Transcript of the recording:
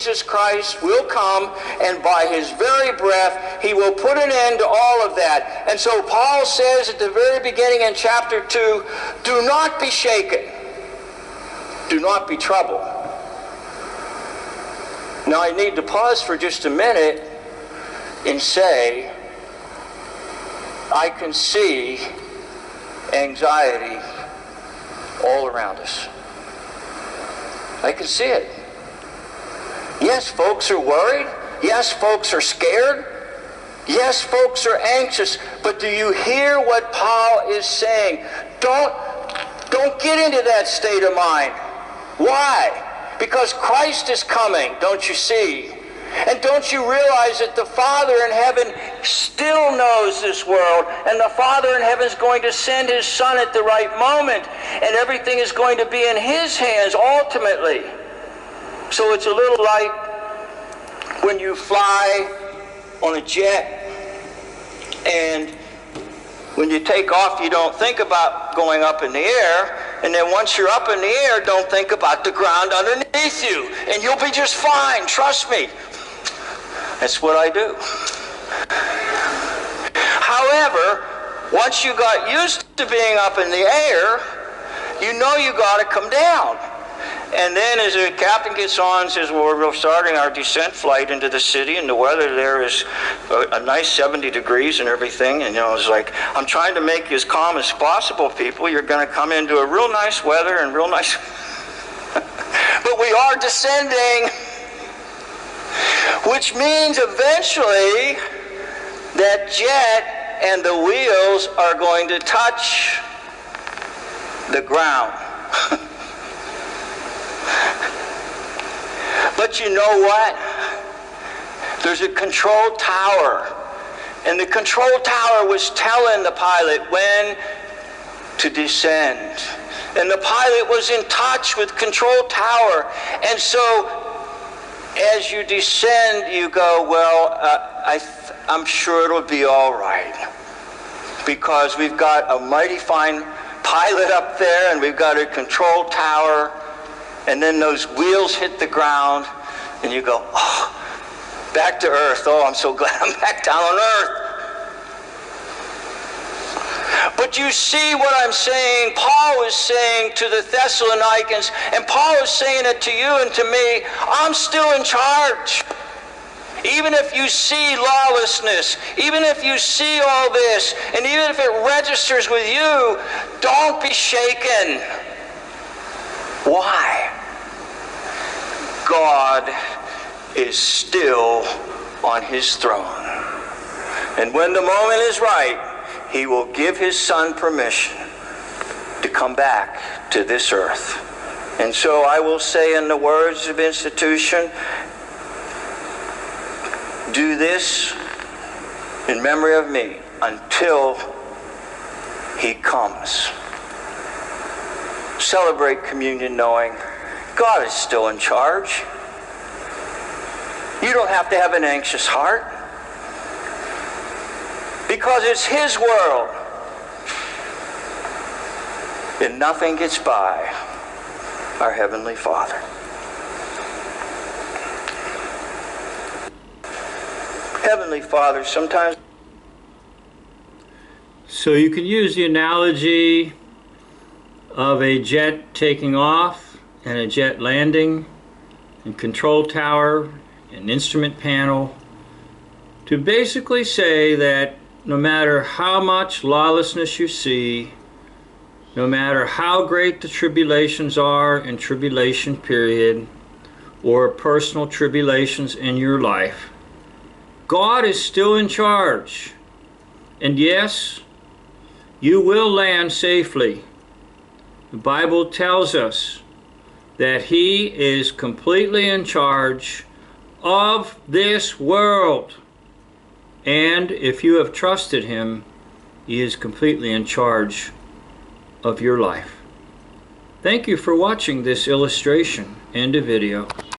Jesus Christ will come, and by his very breath, he will put an end to all of that. And so Paul says at the very beginning in chapter 2, do not be shaken. Do not be troubled. Now I need to pause for just a minute and say, I can see anxiety all around us. I can see it. Yes, folks are worried. Yes, folks are scared. Yes, folks are anxious. But do you hear what Paul is saying? Don't get into that state of mind. Why? Because Christ is coming, don't you see? And don't you realize that the Father in heaven still knows this world, and the Father in heaven is going to send his Son at the right moment, and everything is going to be in his hands ultimately. So it's a little like when you fly on a jet, and when you take off, you don't think about going up in the air, and then once you're up in the air, don't think about the ground underneath you, and you'll be just fine, trust me. That's what I do. However, once you got used to being up in the air, you know you got to come down. And then as the captain gets on and says, well, we're starting our descent flight into the city, and the weather there is a nice 70 degrees and everything. And, it's like, I'm trying to make you as calm as possible, people. You're going to come into a real nice weather and real nice... But we are descending, which means eventually that jet and the wheels are going to touch the ground. But you know what? There's a control tower. And the control tower was telling the pilot when to descend. And the pilot was in touch with control tower. And so as you descend, you go, well, I'm sure it'll be all right. Because we've got a mighty fine pilot up there, and we've got a control tower. And then those wheels hit the ground, and you go, oh, back to earth. Oh, I'm so glad I'm back down on earth. But you see what I'm saying? Paul is saying to the Thessalonians, and Paul is saying it to you and to me, I'm still in charge. Even if you see lawlessness, even if you see all this, and even if it registers with you, don't be shaken. Why? God is still on his throne. And when the moment is right, he will give his Son permission to come back to this earth. And so I will say in the words of institution, do this in memory of me until he comes. Celebrate communion knowing God is still in charge. You don't have to have an anxious heart, because it's his world, and nothing gets by our Heavenly Father. Heavenly Father, sometimes... So you can use the analogy of a jet taking off and a jet landing, and control tower and instrument panel, to basically say that no matter how much lawlessness you see, no matter how great the tribulations are in tribulation period, or personal tribulations in your life, God is still in charge. And yes, you will land safely. The Bible tells us that he is completely in charge of this world. And if you have trusted him, he is completely in charge of your life. Thank you for watching this illustration and a video.